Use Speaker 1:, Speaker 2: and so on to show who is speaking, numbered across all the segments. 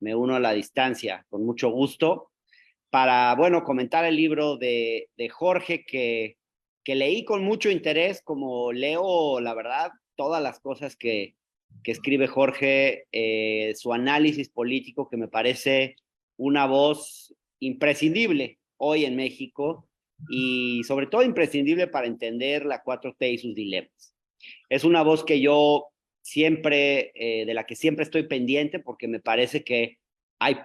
Speaker 1: me uno a la distancia con mucho gusto para, bueno, comentar el libro de Jorge que leí con mucho interés, como leo, la verdad, todas las cosas que escribe Jorge, su análisis político que me parece una voz imprescindible hoy en México y sobre todo imprescindible para entender la 4T y sus dilemas. Es una voz que yo siempre, de la que siempre estoy pendiente porque me parece que hay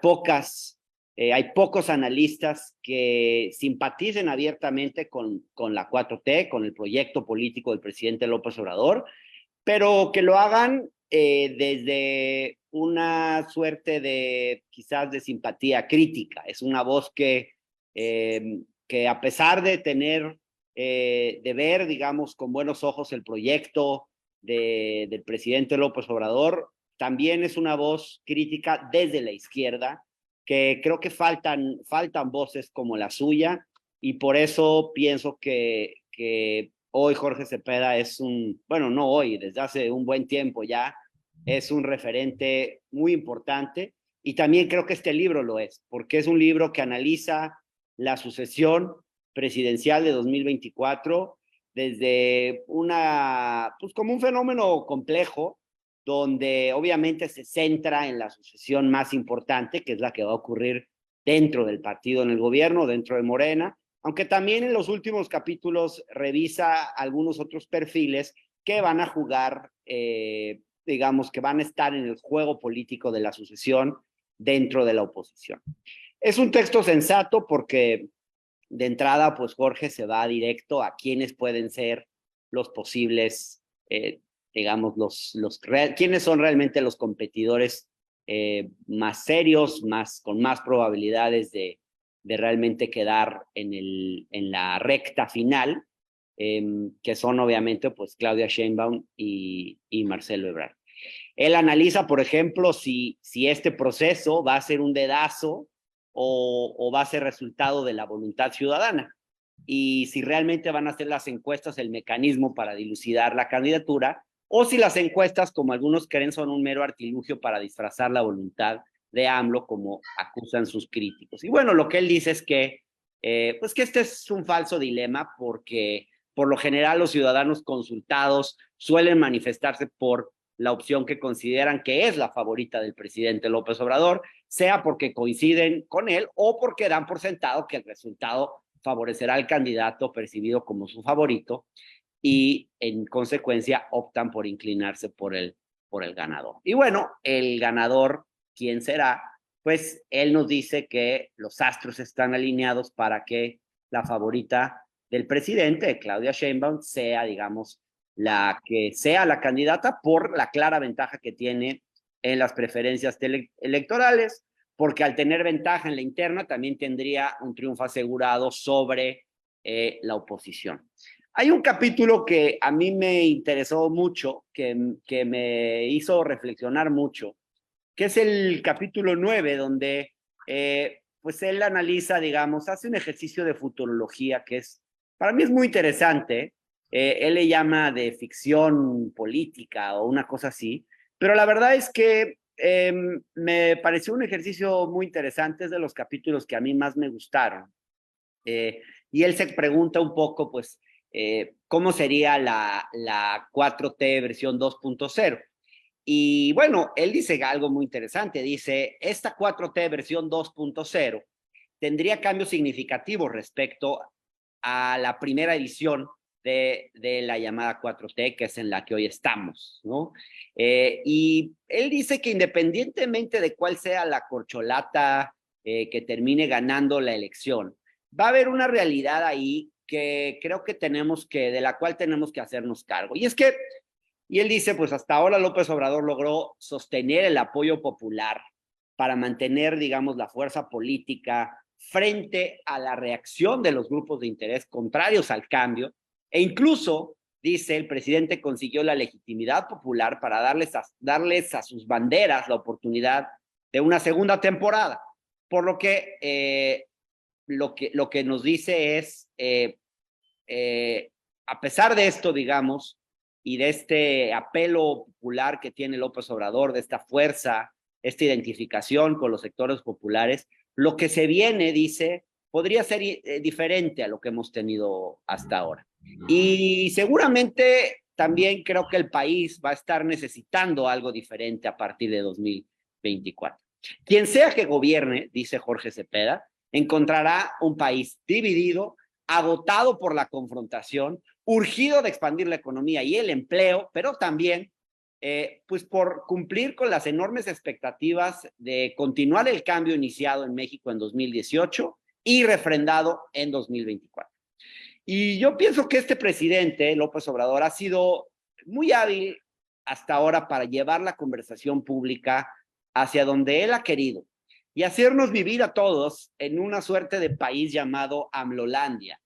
Speaker 1: hay pocos analistas que simpaticen abiertamente con la 4T, con el proyecto político del presidente López Obrador, pero que lo hagan desde una suerte de quizás de simpatía crítica. Es una voz que a pesar de tener, de ver, digamos, con buenos ojos el proyecto del presidente López Obrador, también es una voz crítica desde la izquierda, que creo que faltan voces como la suya, y por eso pienso que hoy Jorge Cepeda es bueno, no hoy, desde hace un buen tiempo ya, es un referente muy importante. Y también creo que este libro lo es, porque es un libro que analiza la sucesión presidencial de 2024 desde pues como un fenómeno complejo, donde obviamente se centra en la sucesión más importante, que es la que va a ocurrir dentro del partido en el gobierno, dentro de Morena, aunque también en los últimos capítulos revisa algunos otros perfiles que van a jugar, digamos, que van a estar en el juego político de la sucesión dentro de la oposición. Es un texto sensato porque de entrada, pues Jorge se va directo a quiénes pueden ser los posibles, digamos, quiénes son realmente los competidores más serios, con más probabilidades de realmente quedar en la recta final, que son obviamente pues Claudia Sheinbaum y Marcelo Ebrard. Él analiza, por ejemplo, si este proceso va a ser un dedazo o va a ser resultado de la voluntad ciudadana y si realmente van a ser las encuestas el mecanismo para dilucidar la candidatura o si las encuestas, como algunos creen, son un mero artilugio para disfrazar la voluntad de AMLO, como acusan sus críticos. Y bueno, lo que él dice es pues que este es un falso dilema porque por lo general los ciudadanos consultados suelen manifestarse por la opción que consideran que es la favorita del presidente López Obrador, sea porque coinciden con él o porque dan por sentado que el resultado favorecerá al candidato percibido como su favorito y en consecuencia optan por inclinarse por el ganador. Y bueno, el ganador, ¿quién será? Pues él nos dice que los astros están alineados para que la favorita del presidente, Claudia Sheinbaum, sea, digamos, la que sea la candidata por la clara ventaja que tiene en las preferencias electorales, porque al tener ventaja en la interna también tendría un triunfo asegurado sobre la oposición. Hay un capítulo que a mí me interesó mucho, que me hizo reflexionar mucho, que es el capítulo 9, donde pues él analiza, digamos, hace un ejercicio de futurología que para mí es muy interesante. Él le llama de ficción política o una cosa así, pero la verdad es que me pareció un ejercicio muy interesante, es de los capítulos que a mí más me gustaron. Y él se pregunta un poco, pues, cómo sería la 4T versión 2.0. Y bueno, él dice algo muy interesante, dice, esta 4T versión 2.0 tendría cambios significativos respecto a la primera edición de la llamada 4T, que es en la que hoy estamos, ¿no? Y él dice que independientemente de cuál sea la corcholata que termine ganando la elección, va a haber una realidad ahí que creo que de la cual tenemos que hacernos cargo. Y él dice, pues hasta ahora López Obrador logró sostener el apoyo popular para mantener, digamos, la fuerza política frente a la reacción de los grupos de interés contrarios al cambio, e incluso, dice, el presidente consiguió la legitimidad popular para darles a sus banderas la oportunidad de una segunda temporada. Por lo que nos dice es, a pesar de esto, digamos, y de este apelo popular que tiene López Obrador, de esta fuerza esta identificación con los sectores populares. Lo que se viene, dice, podría ser diferente a lo que hemos tenido hasta ahora. Y seguramente también creo que el país va a estar necesitando algo diferente a partir de 2024. Quien sea que gobierne, dice Jorge Cepeda, encontrará un país dividido, agotado por la confrontación, urgido de expandir la economía y el empleo, pero también pues por cumplir con las enormes expectativas de continuar el cambio iniciado en México en 2018 y refrendado en 2024. Y yo pienso que este presidente, López Obrador, ha sido muy hábil hasta ahora para llevar la conversación pública hacia donde él ha querido y hacernos vivir a todos en una suerte de país llamado AMLOlandia,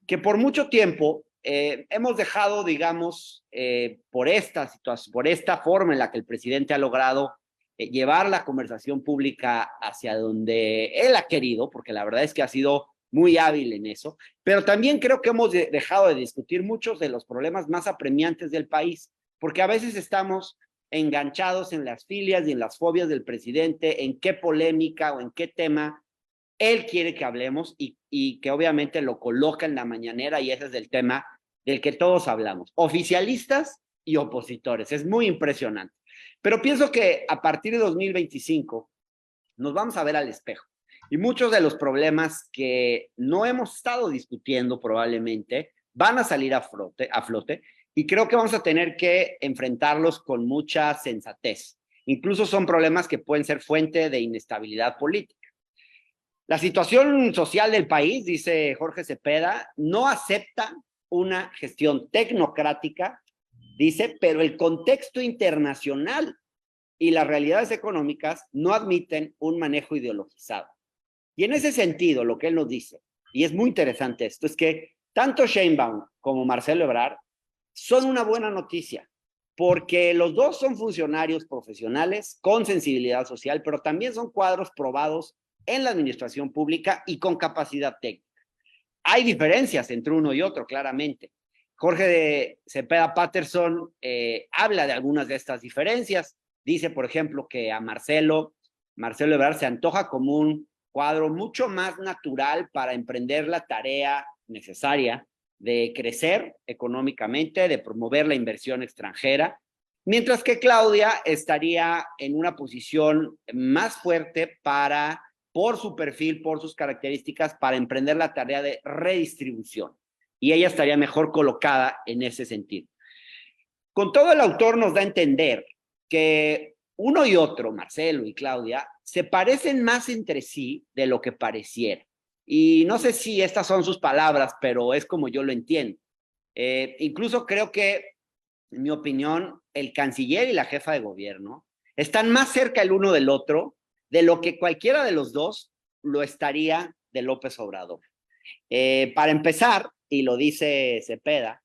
Speaker 1: que por mucho tiempo hemos dejado, digamos, por esta situación, por esta forma en la que el presidente ha logrado llevar la conversación pública hacia donde él ha querido, porque la verdad es que ha sido muy hábil en eso, pero también creo que hemos dejado de discutir muchos de los problemas más apremiantes del país, porque a veces estamos enganchados en las filias y en las fobias del presidente, en qué polémica o en qué tema él quiere que hablemos y que obviamente lo coloca en la mañanera y ese es el tema del que todos hablamos, oficialistas y opositores. Es muy impresionante. Pero pienso que a partir de 2025 nos vamos a ver al espejo y muchos de los problemas que no hemos estado discutiendo probablemente van a salir a flote y creo que vamos a tener que enfrentarlos con mucha sensatez. Incluso son problemas que pueden ser fuente de inestabilidad política. La situación social del país, dice Jorge Cepeda, no acepta una gestión tecnocrática, dice, pero el contexto internacional y las realidades económicas no admiten un manejo ideologizado. Y en ese sentido, lo que él nos dice, y es muy interesante esto, es que tanto Sheinbaum como Marcelo Ebrard son una buena noticia, porque los dos son funcionarios profesionales con sensibilidad social, pero también son cuadros probados en la administración pública y con capacidad técnica. Hay diferencias entre uno y otro, claramente. Jorge de Cepeda Patterson habla de algunas de estas diferencias. Dice, por ejemplo, que a Marcelo Ebrard se antoja como un cuadro mucho más natural para emprender la tarea necesaria de crecer económicamente, de promover la inversión extranjera, mientras que Claudia estaría en una posición más fuerte para, por su perfil, por sus características, para emprender la tarea de redistribución. Y ella estaría mejor colocada en ese sentido. Con todo, el autor nos da a entender que uno y otro, Marcelo y Claudia, se parecen más entre sí de lo que pareciera. Y no sé si estas son sus palabras, pero es como yo lo entiendo. Incluso creo que, en mi opinión, el canciller y la jefa de gobierno están más cerca el uno del otro de lo que cualquiera de los dos lo estaría de López Obrador. Para empezar, y lo dice Cepeda,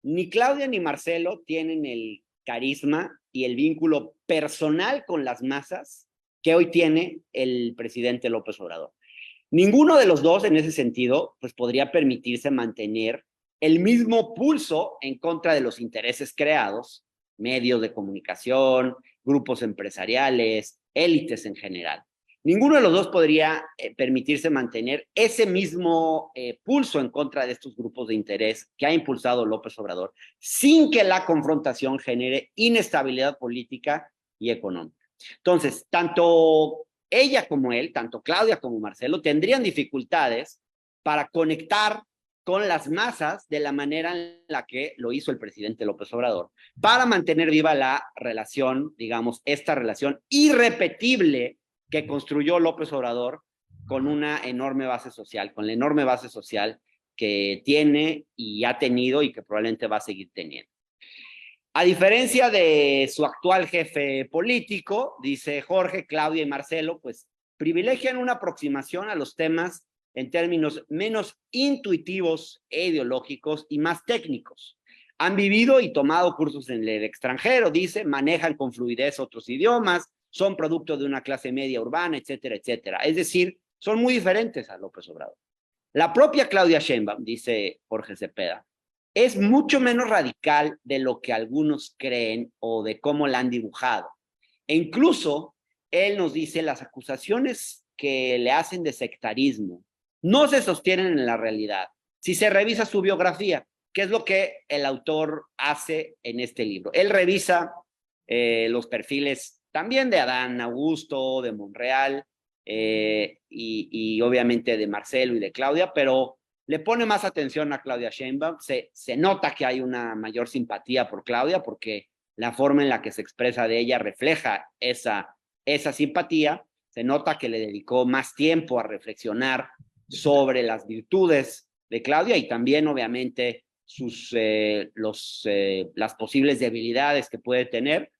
Speaker 1: ni Claudia ni Marcelo tienen el carisma y el vínculo personal con las masas que hoy tiene el presidente López Obrador. Ninguno de los dos, en ese sentido, pues podría permitirse mantener el mismo pulso en contra de los intereses creados, medios de comunicación, grupos empresariales, élites en general. Ninguno de los dos podría permitirse mantener ese mismo pulso en contra de estos grupos de interés que ha impulsado López Obrador, sin que la confrontación genere inestabilidad política y económica. Entonces, tanto ella como él, tanto Claudia como Marcelo, tendrían dificultades para conectar con las masas de la manera en la que lo hizo el presidente López Obrador, para mantener viva la relación, digamos, esta relación irrepetible que construyó López Obrador con una enorme base social, con la enorme base social que tiene y ha tenido y que probablemente va a seguir teniendo. A diferencia de su actual jefe político, dice Jorge, Claudia y Marcelo, pues privilegian una aproximación a los temas en términos menos intuitivos e ideológicos y más técnicos. Han vivido y tomado cursos en el extranjero, dice, manejan con fluidez otros idiomas, son producto de una clase media urbana, etcétera, etcétera. Es decir, son muy diferentes a López Obrador. La propia Claudia Sheinbaum, dice Jorge Cepeda, es mucho menos radical de lo que algunos creen o de cómo la han dibujado. E incluso él nos dice las acusaciones que le hacen de sectarismo no se sostienen en la realidad. Si se revisa su biografía, ¿qué es lo que el autor hace en este libro? Él revisa los perfiles también de Adán Augusto, de Monreal, y obviamente de Marcelo y de Claudia, pero le pone más atención a Claudia Sheinbaum. Se nota que hay una mayor simpatía por Claudia porque la forma en la que se expresa de ella refleja esa simpatía. Se nota que le dedicó más tiempo a reflexionar sobre las virtudes de Claudia y también, obviamente, las posibles debilidades que puede tener.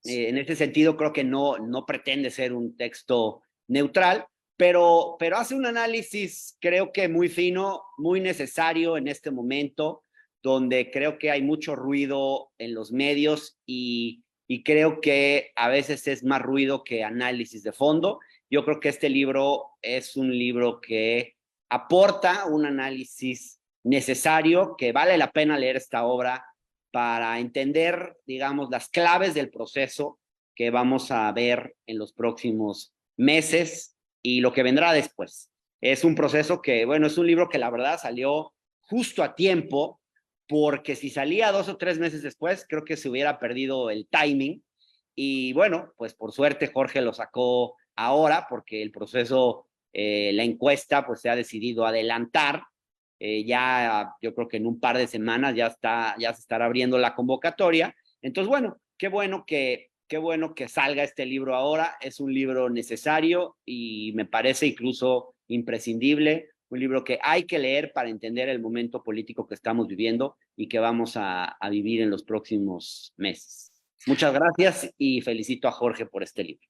Speaker 1: En ese sentido, creo que no pretende ser un texto neutral, pero hace un análisis, creo que muy fino, muy necesario en este momento, donde creo que hay mucho ruido en los medios y creo que a veces es más ruido que análisis de fondo. Yo creo que este libro es un libro que aporta un análisis necesario, que vale la pena leer esta obra para entender, digamos, las claves del proceso que vamos a ver en los próximos meses y lo que vendrá después. Es un proceso que, bueno, es un libro que la verdad salió justo a tiempo, porque si salía 2 o 3 meses después, creo que se hubiera perdido el timing. Y bueno, pues por suerte Jorge lo sacó ahora, porque el proceso, la encuesta, pues se ha decidido adelantar. Ya yo creo que en un par de semanas ya se estará abriendo la convocatoria. Entonces, bueno, qué bueno que salga este libro ahora. Es un libro necesario y me parece incluso imprescindible, un libro que hay que leer para entender el momento político que estamos viviendo y que vamos a vivir en los próximos meses. Muchas gracias y felicito a Jorge por este libro.